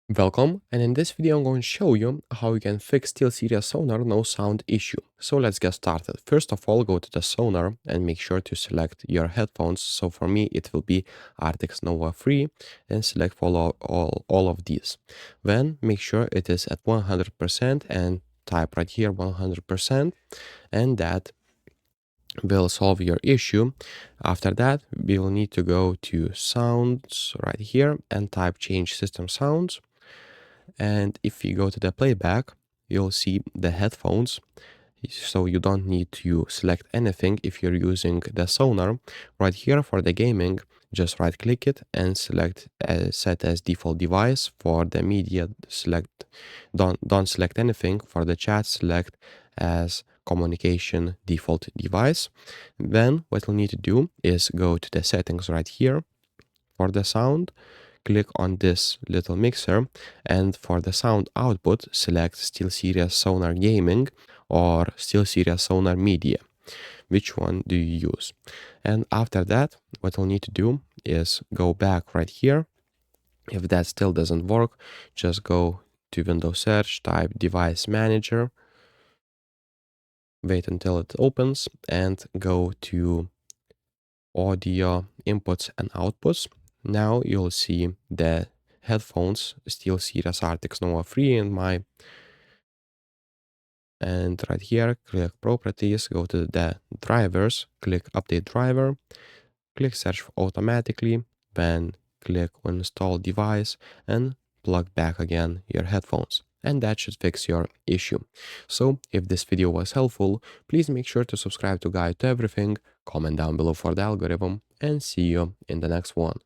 Welcome, and in this video I'm going to show you how you can fix SteelSeries Sonar no sound issue. So let's get started. First of all, go to the Sonar and make sure to select your headphones. So for me it will be Arctis Nova 3 and select all of these. Then make sure it is at 100% and type right here 100%, and that will solve your issue. After that, we will need to go to sounds right here and type change system sounds. And if you go to the playback, you'll see the headphones. So you don't need to select anything if you're using the Sonar. Right here for the gaming, just right click it and select set as default device. For the media, select don't select anything. For the chat, select as communication default device. Then what you'll need to do is go to the settings right here. For the sound, click on this little mixer, and for the sound output, select SteelSeries Sonar Gaming or SteelSeries Sonar Media. Which one do you use? And after that, what we'll need to do is go back right here. If that still doesn't work, just go to Windows Search, type Device Manager, wait until it opens, and go to Audio Inputs and Outputs. Now you'll see the headphones SteelSeries Arctis Nova 3 in my, and right here click properties, go to the drivers, click update driver, click search automatically, then click install device and plug back again your headphones. And that should fix your issue. So if this video was helpful, please make sure to subscribe to Guide to Everything, comment down below for the algorithm, and see you in the next one.